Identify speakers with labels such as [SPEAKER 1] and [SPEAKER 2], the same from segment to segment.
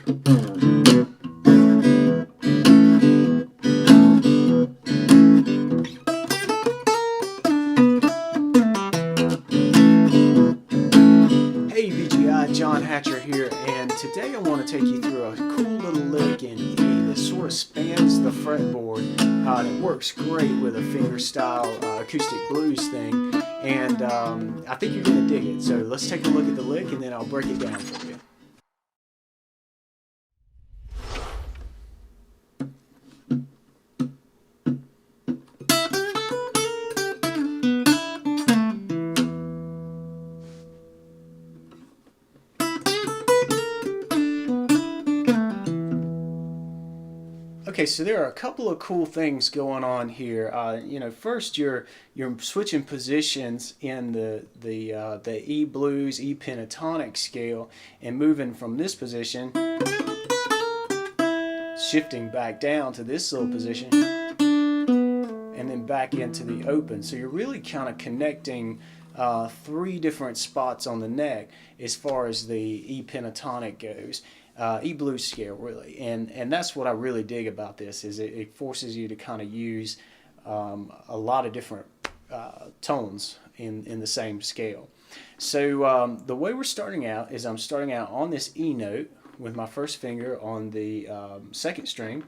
[SPEAKER 1] Hey BGI, John Hatcher here, and today I want to take you through a cool little lick in E that sort of spans the fretboard. It works great with a fingerstyle acoustic blues thing, and I think you're going to dig it. So let's take a look at the lick and then I'll break it down for you. Okay, so there are a couple of cool things going on here. First you're switching positions in the E blues, E pentatonic scale, and moving from this position, shifting back down to this little position, and then back into the open. So you're really kind of connecting three different spots on the neck as far as the E pentatonic goes. E blues scale really, and that's what I really dig about this, is it forces you to kind of use a lot of different tones in the same scale. So the way we're starting out is I'm starting out on this E note with my first finger on the second string,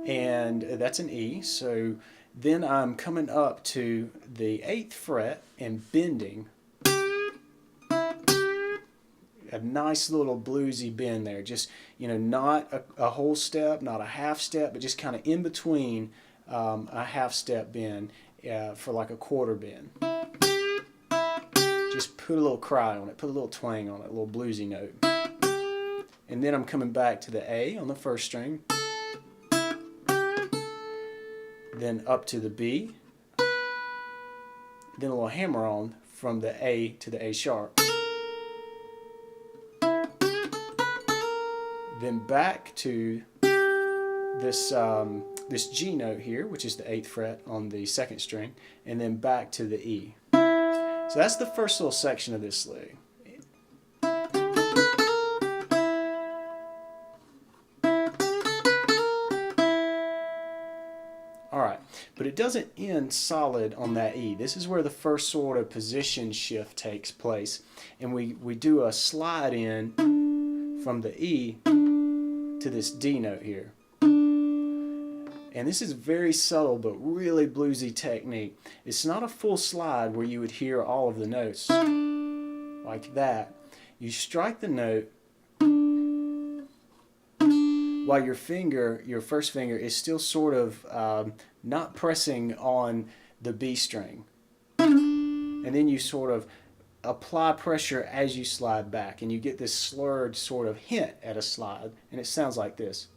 [SPEAKER 1] and that's an E. So then I'm coming up to the 8th fret and bending. A nice little bluesy bend there, just not a whole step, not a half step, but just kind of in between a half step bend for like a quarter bend. Just put a little cry on it, put a little twang on it, a little bluesy note. And then I'm coming back to the A on the first string, then up to the B, then a little hammer on from the A to the A sharp. Then back to this G note here, which is the 8th fret on the second string, and then back to the E. So that's the first little section of this lick. Alright, but it doesn't end solid on that E. This is where the first sort of position shift takes place, and we do a slide in from the E to this D note here. And this is very subtle but really bluesy technique. It's not a full slide where you would hear all of the notes like that. You strike the note while your first finger, is still sort of not pressing on the B string. And then you sort of apply pressure as you slide back, and you get this slurred sort of hint at a slide, and it sounds like this.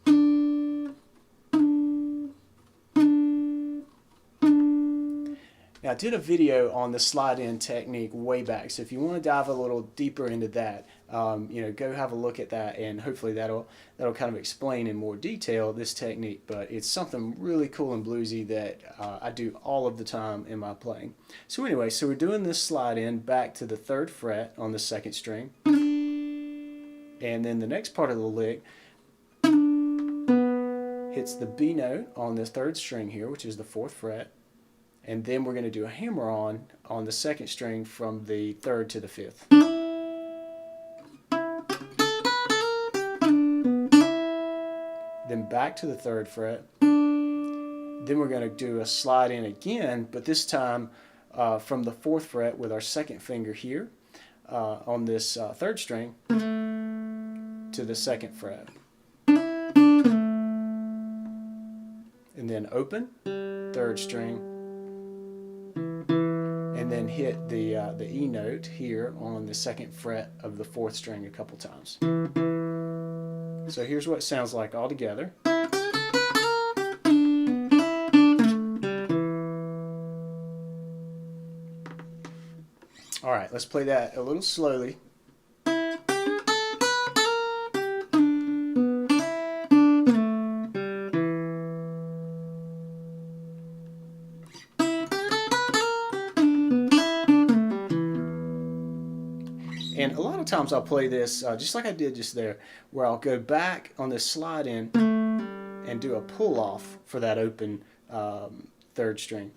[SPEAKER 1] Now, I did a video on the slide-in technique way back, so if you want to dive a little deeper into that, go have a look at that, and hopefully that'll kind of explain in more detail this technique. But it's something really cool and bluesy that I do all of the time in my playing. So anyway, so we're doing this slide-in back to the 3rd fret on the 2nd string, and then the next part of the lick hits the B note on the 3rd string here, which is the 4th fret. And then we're going to do a hammer on the 2nd string from the 3rd to the 5th. Then back to the 3rd fret. Then we're going to do a slide in again, but this time from the 4th fret with our 2nd finger here on this 3rd string to the 2nd fret. And then open, 3rd string, and then hit the E note here on the 2nd fret of the 4th string a couple times. So here's what it sounds like all together. Alright, let's play that a little slowly. And a lot of sometimes I'll play this just like I did just there, where I'll go back on this slide in and do a pull off for that open third string.